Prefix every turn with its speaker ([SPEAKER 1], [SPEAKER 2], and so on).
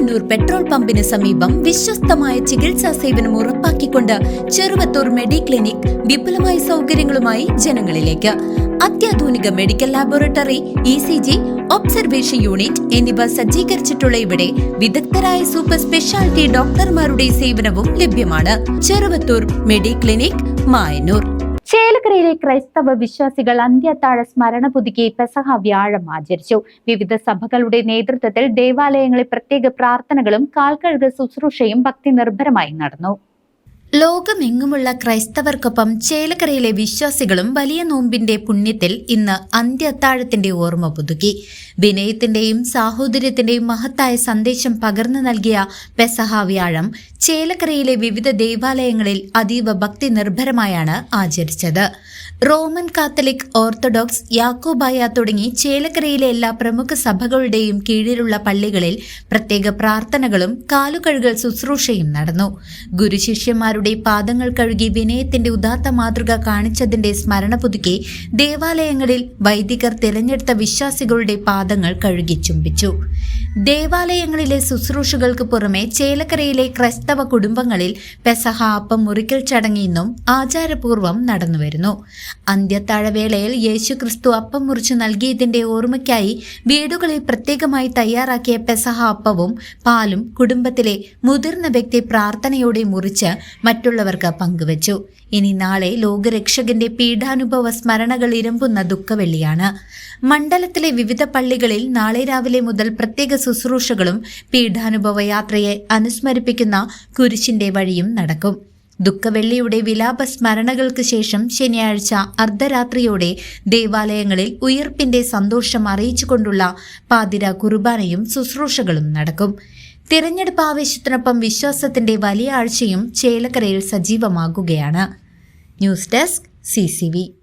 [SPEAKER 1] Mayannur petrol പമ്പിന് സമീപം വിശ്വസ്തമായ ചികിത്സാ സേവനം ഉറപ്പാക്കിക്കൊണ്ട് ചെറുവത്തൂർ മെഡിക്ലിനിക് വിപുലമായ സൗകര്യങ്ങളുമായി ജനങ്ങളിലേക്ക്. അത്യാധുനിക medical laboratory, ECG, observation unit എന്നിവ സജ്ജീകരിച്ചിട്ടുള്ള ഇവിടെ വിദഗ്ധരായ സൂപ്പർ സ്പെഷ്യാലിറ്റി ഡോക്ടർമാരുടെ സേവനവും ലഭ്യമാണ്. ചെറുവത്തൂർ മെഡിക്ലിനിക്, മായന്നൂർ.
[SPEAKER 2] ചേലക്കരയിലെ ക്രൈസ്തവ വിശ്വാസികൾ അന്ത്യത്താഴ സ്മരണ പുതുക്കി പെസഹ വ്യാഴം ആചരിച്ചു. വിവിധ സഭകളുടെ നേതൃത്വത്തിൽ ദേവാലയങ്ങളിൽ പ്രത്യേക പ്രാർത്ഥനകളും കാൽക്കഴുകൽ ശുശ്രൂഷയും ഭക്തി നിർഭരമായി നടന്നു.
[SPEAKER 1] ലോകമെങ്ങുമുള്ള ക്രൈസ്തവർക്കൊപ്പം ചേലക്കരയിലെ വിശ്വാസികളും വലിയ നോമ്പിന്റെ പുണ്യത്തിൽ ഇന്ന് അന്ത്യത്താഴത്തിന്റെ ഓർമ്മ പുതുക്കി. വിനയത്തിന്റെയും സാഹോദര്യത്തിന്റെയും മഹത്തായ സന്ദേശം പകർന്നു നൽകിയ പെസഹ വ്യാഴം ചേലക്കരയിലെ വിവിധ ദേവാലയങ്ങളിൽ അതീവ ഭക്തി നിർഭരമായാണ് ആചരിച്ചത്. റോമൻ കാത്തലിക്, ഓർത്തഡോക്സ്, യാക്കോബായ തുടങ്ങി ചേലക്കരയിലെ എല്ലാ പ്രമുഖ സഭകളുടെയും കീഴിലുള്ള പള്ളികളിൽ പ്രത്യേക പ്രാർത്ഥനകളും കാലുകഴുകൽ ശുശ്രൂഷയും നടന്നു. ഗുരുശിഷ്യന്മാരുടെ പാദങ്ങൾ കഴുകി വിനയത്തിന്റെ ഉദാത്ത മാതൃക കാണിച്ചതിന്റെ സ്മരണ പുതുക്കി ദേവാലയങ്ങളിൽ വൈദികർ തിരഞ്ഞെടുത്ത വിശ്വാസികളുടെ പാദങ്ങൾ കഴുകി ചുംബിച്ചു. ദേവാലയങ്ങളിലെ ശുശ്രൂഷകൾക്ക് പുറമെ ചേലക്കരയിലെ ക്രൈസ്തവ കുടുംബങ്ങളിൽ പെസഹ അപ്പം മുറിക്കൽ ചടങ്ങ് ഇന്നും ആചാരപൂർവ്വം നടന്നുവരുന്നു. അന്ത്യത്താഴവേളയിൽ യേശുക്രിസ്തു അപ്പം മുറിച്ചു നൽകിയതിന്റെ ഓർമ്മയ്ക്കായി വീടുകളിൽ പ്രത്യേകമായി തയ്യാറാക്കിയ പെസഹ അപ്പവും പാലും കുടുംബത്തിലെ മുതിർന്ന വ്യക്തി പ്രാർത്ഥനയോടെ മുറിച്ച് മറ്റുള്ളവർക്ക് പങ്കുവച്ചു. ഇനി നാളെ ലോകരക്ഷകന്റെ പീഡാനുഭവ സ്മരണകൾ ഇരമ്പുന്ന ദുഃഖവെള്ളിയാണ്. മണ്ഡലത്തിലെ വിവിധ പള്ളികളിൽ നാളെ രാവിലെ മുതൽ പ്രത്യേക ശുശ്രൂഷകളും പീഡാനുഭവ യാത്രയെ അനുസ്മരിപ്പിക്കുന്ന കുരിശിന്റെ വഴിയും നടക്കും. ദുഃഖവെള്ളിയുടെ വിലാപ സ്മരണകൾക്ക് ശേഷം ശനിയാഴ്ച അർദ്ധരാത്രിയോടെ ദേവാലയങ്ങളിൽ ഉയിർപ്പിന്റെ സന്തോഷം അറിയിച്ചുകൊണ്ടുള്ള പാതിര കുർബാനയും ശുശ്രൂഷകളും നടക്കും. തിരഞ്ഞെടുപ്പ് ആവേശത്തിനൊപ്പം വിശ്വാസത്തിന്റെ വലിയ ആഴ്ചയും ചേലക്കരയിൽ സജീവമാകുകയാണ്. News desk CCV.